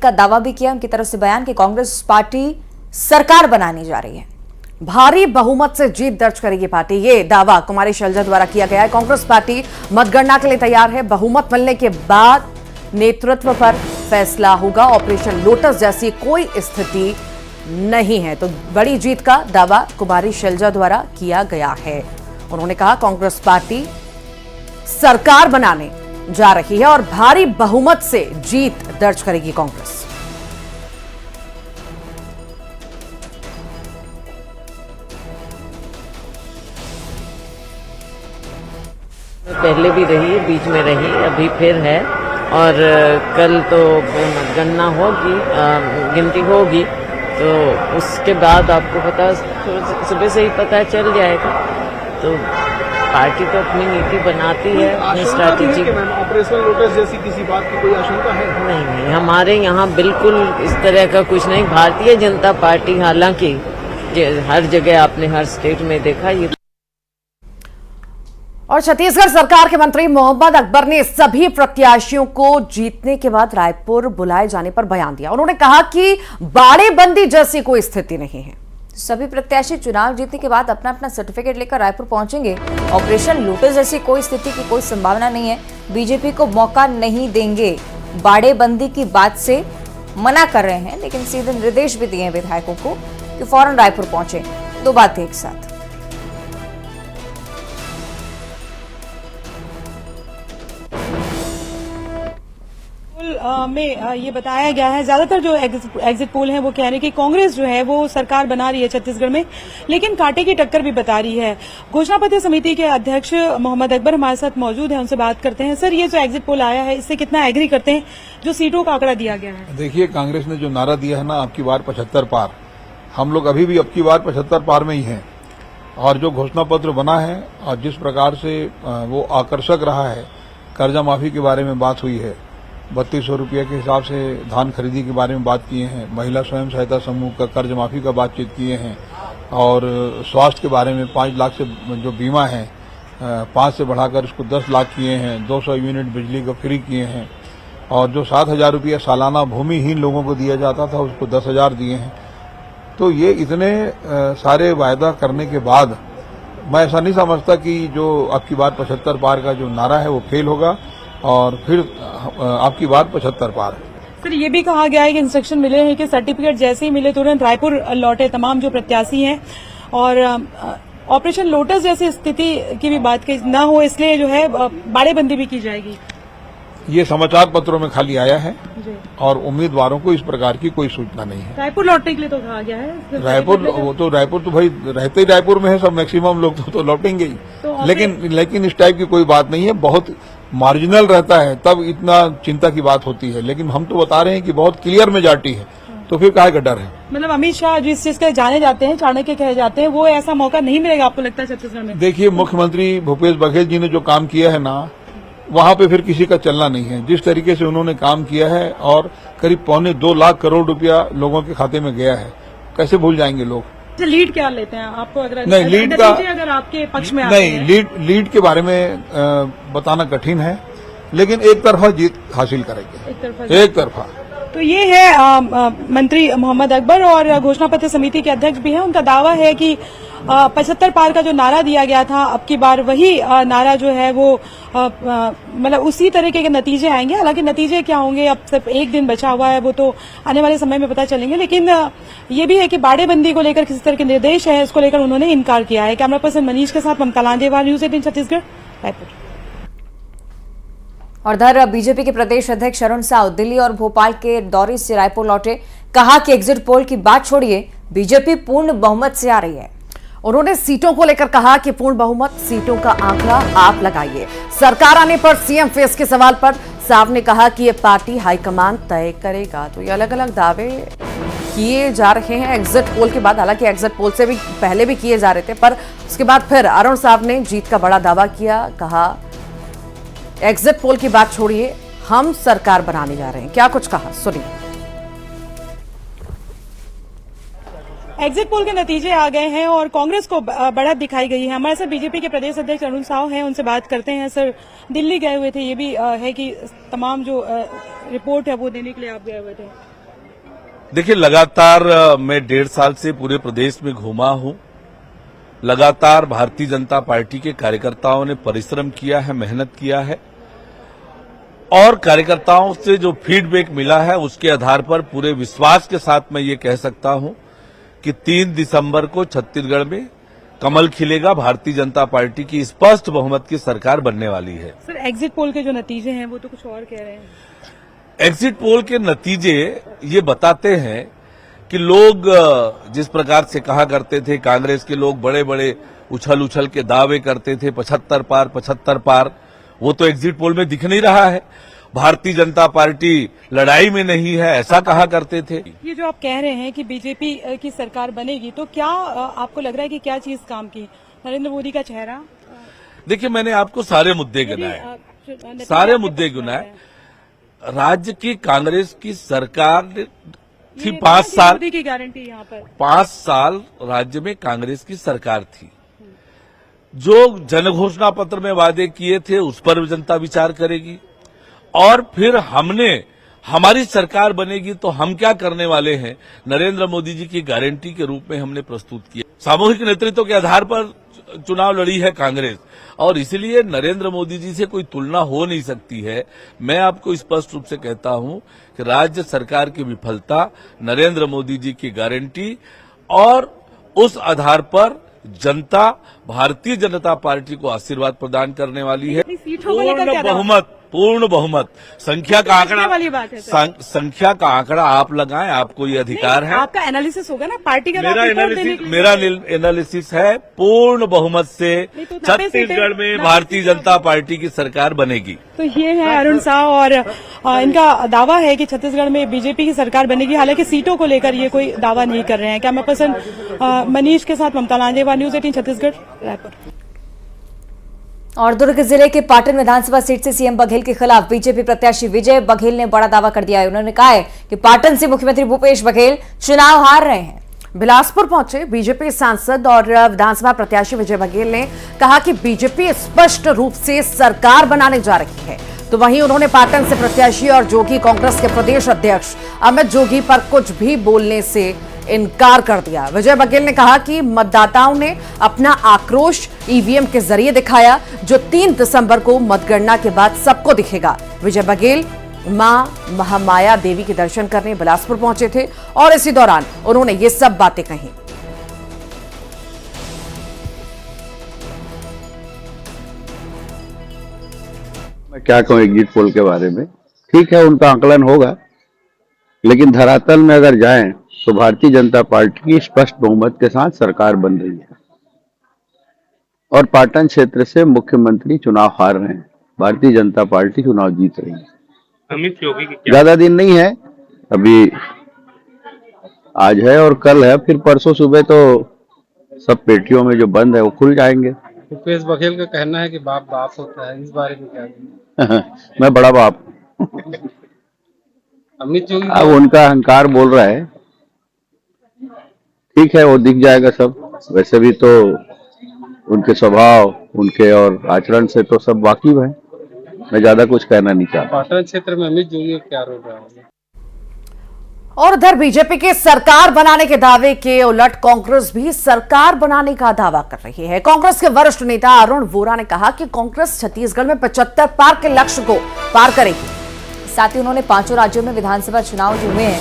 का दावा भी किया, उनकी तरफ से बयान कि कांग्रेस पार्टी सरकार बनाने जा रही है, भारी बहुमत से जीत दर्ज करेगी पार्टी। ये दावा कुमारी शैलजा द्वारा किया गया है। कांग्रेस पार्टी मतगणना के लिए तैयार है। बहुमत मिलने के बाद नेतृत्व पर फैसला होगा। ऑपरेशन लोटस जैसी कोई स्थिति नहीं है। तो बड़ी जीत का दावा कुमारी शैलजा द्वारा किया गया है। उन्होंने कहा कांग्रेस पार्टी सरकार बनाने जा रही है और भारी बहुमत से जीत दर्ज करेगी कांग्रेस। पहले भी रही, बीच में रही, अभी फिर है और कल तो मतगणना होगी, गिनती होगी, तो उसके बाद आपको पता सुबह से ही पता चल जाएगा। तो पार्टी तो अपनी नीति बनाती है, अपनी स्ट्रैटेजी। ऑपरेशन लोटस जैसी किसी बात की कोई आशंका है? नहीं, हमारे यहाँ बिल्कुल इस तरह का कुछ नहीं। भारतीय जनता पार्टी हालांकि हर जगह आपने हर स्टेट में देखा ये। और छत्तीसगढ़ सरकार के मंत्री मोहम्मद अकबर ने सभी प्रत्याशियों को जीतने के बाद रायपुर बुलाए जाने पर बयान दिया। उन्होंने कहा कि बाड़ेबंदी जैसी कोई स्थिति नहीं है। सभी प्रत्याशी चुनाव जीतने के बाद अपना अपना सर्टिफिकेट लेकर रायपुर पहुंचेंगे। ऑपरेशन लोटस जैसी कोई स्थिति की कोई संभावना नहीं है। बीजेपी को मौका नहीं देंगे। बाड़ेबंदी की बात से मना कर रहे हैं, लेकिन सीधे निर्देश भी दिए हैं विधायकों को कि फौरन रायपुर पहुंचे। दो बातें एक साथ। में ये बताया गया है, ज्यादातर जो एग्जिट पोल है वो कह रहे हैं कि कांग्रेस जो है वो सरकार बना रही है छत्तीसगढ़ में, लेकिन कांटे की टक्कर भी बता रही है। घोषणा पत्र समिति के अध्यक्ष मोहम्मद अकबर हमारे साथ मौजूद हैं, उनसे बात करते हैं। सर, ये जो एग्जिट पोल आया है इससे कितना एग्री करते हैं जो सीटों का आंकड़ा दिया गया है? देखिए, कांग्रेस ने जो नारा दिया है ना, अब की बार 75 पार, हम लोग अभी भी अब की बार 75 पार में ही हैं। और जो घोषणा पत्र बना है और जिस प्रकार से वो आकर्षक रहा है, कर्जा माफी के बारे में बात हुई है, 3200 रुपये के हिसाब से धान खरीदी के बारे में बात किए हैं, महिला स्वयं सहायता समूह का कर्ज माफी का बातचीत किए हैं, और स्वास्थ्य के बारे में 5 लाख से जो बीमा है 5 से बढ़ाकर उसको 10 लाख किए हैं, 200 यूनिट बिजली का फ्री किए हैं, और जो 7,000 रुपया सालाना भूमिहीन लोगों को दिया जाता था उसको 10,000 दिए हैं। तो ये इतने सारे वायदा करने के बाद मैं ऐसा नहीं समझता कि जो अब की बार 75 पार का जो नारा है वो फेल होगा और फिर आपकी बात 75 पार है। सर, ये भी कहा गया है कि इंस्ट्रक्शन मिले हैं कि सर्टिफिकेट जैसे ही मिले तुरंत रायपुर लौटे तमाम जो प्रत्याशी हैं, और ऑपरेशन लोटस जैसी स्थिति की भी बात की न हो, इसलिए जो है बाड़ेबंदी भी की जाएगी। ये समाचार पत्रों में खाली आया है और उम्मीदवारों को इस प्रकार की कोई सूचना नहीं है। रायपुर लौटने के लिए तो कहा गया है। रायपुर तो भाई रहते ही रायपुर में है, सब मैक्सिमम लोग तो लौटेंगे ही, तो लेकिन इस टाइप की कोई बात नहीं है। बहुत मार्जिनल रहता है तब इतना चिंता की बात होती है, लेकिन हम तो बता रहे हैं कि बहुत क्लियर मेजॉरिटी है, तो फिर काहे का डर है? मतलब अमित शाह जिस चीज के जाने जाते हैं, चाणक्य कहे जाते हैं, वो ऐसा मौका नहीं मिलेगा आपको लगता है छत्तीसगढ़ में? देखिए, मुख्यमंत्री भूपेश बघेल जी ने जो काम किया है ना, वहां पे फिर किसी का चलना नहीं है। जिस तरीके से उन्होंने काम किया है और करीब 2.25 लाख करोड़ रुपया लोगों के खाते में गया है, कैसे भूल जाएंगे लोग? लीड क्या लेते हैं आपको? अगर नहीं, लीड का अगर आपके पक्ष में नहीं, लीड के बारे में बताना कठिन है, लेकिन एक तरफा जीत हासिल करेंगे, एक तरफा। तो ये है मंत्री मोहम्मद अकबर, और घोषणा पत्र समिति के अध्यक्ष भी हैं। उनका दावा है कि 75 पार का जो नारा दिया गया था, अब की बार वही नारा जो है वो मतलब उसी तरीके के नतीजे आएंगे। हालांकि नतीजे क्या होंगे, अब सिर्फ एक दिन बचा हुआ है, वो तो आने वाले समय में पता चलेंगे। लेकिन ये भी है कि बाड़ेबंदी को लेकर किसी तरह के निर्देश है, इसको लेकर उन्होंने इनकार किया है। कैमरा पर्सन मनीष के साथ ममता लांजेवाल, न्यूज 18 छत्तीसगढ़, रायपुर। और इधर बीजेपी के प्रदेश अध्यक्ष अरुण साव दिल्ली और भोपाल के दौरे से रायपुर लौटे। कहा कि एग्जिट पोल की बात छोड़िए, बीजेपी पूर्ण बहुमत से आ रही है। उन्होंने सीटों को लेकर कहा कि पूर्ण बहुमत सीटों का आंकड़ा आप लगाइए। सरकार आने पर सीएम फेस के सवाल पर साव ने कहा कि ये पार्टी हाईकमान तय करेगा। तो ये अलग अलग दावे किए जा रहे हैं एग्जिट पोल के बाद। हालांकि एग्जिट पोल से भी पहले भी किए जा रहे थे, पर उसके बाद फिर अरुण साव ने जीत का बड़ा दावा किया। कहा एग्जिट पोल की बात छोड़िए, हम सरकार बनाने जा रहे हैं। क्या कुछ कहा, सुनिए। एग्जिट पोल के नतीजे आ गए हैं और कांग्रेस को बढ़त दिखाई गई है। हमारे साथ बीजेपी के प्रदेश अध्यक्ष अरुण साव हैं, उनसे बात करते हैं। सर, दिल्ली गए हुए थे, ये भी है कि तमाम जो रिपोर्ट है वो देने के लिए आप गए हुए थे। देखिए, लगातार मैं 1.5 साल से पूरे प्रदेश में घूमा हूं। लगातार भारतीय जनता पार्टी के कार्यकर्ताओं ने परिश्रम किया है, मेहनत किया है और कार्यकर्ताओं से जो फीडबैक मिला है उसके आधार पर पूरे विश्वास के साथ मैं ये कह सकता हूं कि 3 दिसंबर को छत्तीसगढ़ में कमल खिलेगा। भारतीय जनता पार्टी की स्पष्ट बहुमत की सरकार बनने वाली है। सर, एग्जिट पोल के जो नतीजे हैं वो तो कुछ और कह रहे हैं। एग्जिट पोल के नतीजे ये बताते हैं कि लोग जिस प्रकार से कहा करते थे, कांग्रेस के लोग बड़े बड़े उछल उछल के दावे करते थे 75 पार, वो तो एग्जिट पोल में दिख नहीं रहा है। भारतीय जनता पार्टी लड़ाई में नहीं है, ऐसा कहा करते थे। ये जो आप कह रहे हैं कि बीजेपी की सरकार बनेगी, तो क्या आपको लग रहा है कि क्या चीज काम की? नरेंद्र मोदी का चेहरा? देखिए, मैंने आपको सारे मुद्दे गिनाए, सारे मुद्दे गिनाए। राज्य की कांग्रेस की सरकार थी 5 साल, मोदी की गारंटी यहाँ पर 5 साल राज्य में कांग्रेस की सरकार थी। जो जनघोषणा पत्र में वादे किए थे उस पर जनता विचार करेगी और फिर हमारी सरकार बनेगी तो हम क्या करने वाले हैं, नरेंद्र मोदी जी की गारंटी के रूप में हमने प्रस्तुत किया। सामूहिक नेतृत्व के आधार पर चुनाव लड़ी है कांग्रेस और इसलिए नरेंद्र मोदी जी से कोई तुलना हो नहीं सकती है। मैं आपको स्पष्ट रूप से कहता हूं कि राज्य सरकार की विफलता, नरेंद्र मोदी जी की गारंटी और उस आधार पर जनता भारतीय जनता पार्टी को आशीर्वाद प्रदान करने वाली है। सीटों को लेकर क्या पूर्ण बहुमत संख्या का आंकड़ा, वाली बात है संख्या का आंकड़ा आप लगाएं, आपको ये अधिकार है। आपका एनालिसिस होगा ना पार्टी का। मेरा एनालिसिस है पूर्ण बहुमत से छत्तीसगढ़ में भारतीय जनता पार्टी की सरकार बनेगी। तो ये है अरुण साह और इनका दावा है कि छत्तीसगढ़ में बीजेपी की सरकार बनेगी। हालांकि सीटों को लेकर ये कोई दावा नहीं कर रहे हैं। कैमरा पर्सन मनीष के साथ ममता लांजेवा, न्यूज 18 छत्तीसगढ़, रायपुर। और दुर्ग जिले के पाटन विधानसभा सीट से सीएम बघेल के खिलाफ बीजेपी प्रत्याशी विजय बघेल ने बड़ा दावा कर दिया है। उन्होंने कहा है कि पाटन से मुख्यमंत्री भूपेश बघेल चुनाव हार रहे हैं। बिलासपुर पहुंचे बीजेपी सांसद और विधानसभा प्रत्याशी विजय बघेल ने कहा कि बीजेपी स्पष्ट रूप से सरकार बनाने जा रही है। तो वहीं उन्होंने पाटन से प्रत्याशी और जोगी कांग्रेस के प्रदेश अध्यक्ष अमित जोगी पर कुछ भी बोलने से इनकार कर दिया। विजय बघेल ने कहा कि मतदाताओं ने अपना आक्रोश ईवीएम के जरिए दिखाया, जो 3 दिसंबर को मतगणना के बाद सबको दिखेगा। विजय बघेल मां महामाया देवी के दर्शन करने बिलासपुर पहुंचे थे और इसी दौरान उन्होंने ये सब बातें कही। मैं क्या कहूं एग्जिट पोल के बारे में। ठीक है, उनका आकलन होगा, लेकिन धरातल में अगर जाएं तो भारतीय जनता पार्टी की स्पष्ट बहुमत के साथ सरकार बन रही है और पाटन क्षेत्र से मुख्यमंत्री चुनाव हार रहे हैं। भारतीय जनता पार्टी चुनाव जीत रही है। अमित योगी की क्या? ज्यादा दिन नहीं है, अभी आज है और कल है, फिर परसों सुबह तो सब पेटियों में जो बंद है वो खुल जाएंगे। भूपेश बघेल का कहना है कि बाप बाप होता है, इस बारे में क्या? मैं बड़ा बाप। अमित योगी अब उनका अहंकार बोल रहा है, ठीक है, वो दिख जाएगा सब। वैसे भी तो उनके स्वभाव, उनके और आचरण से तो सब वाकिफ है। मैं ज्यादा कुछ कहना नहीं चाहता। पाटन क्षेत्र में अमित जोगी का क्या रोल रहा है? और उधर बीजेपी के सरकार बनाने के दावे के उलट कांग्रेस भी सरकार बनाने का दावा कर रही है। कांग्रेस के वरिष्ठ नेता अरुण वोरा ने कहा कि कांग्रेस छत्तीसगढ़ में 75 पार के लक्ष्य को पार करेगी। साथ ही उन्होंने 5 राज्यों में विधानसभा चुनाव जो हुए हैं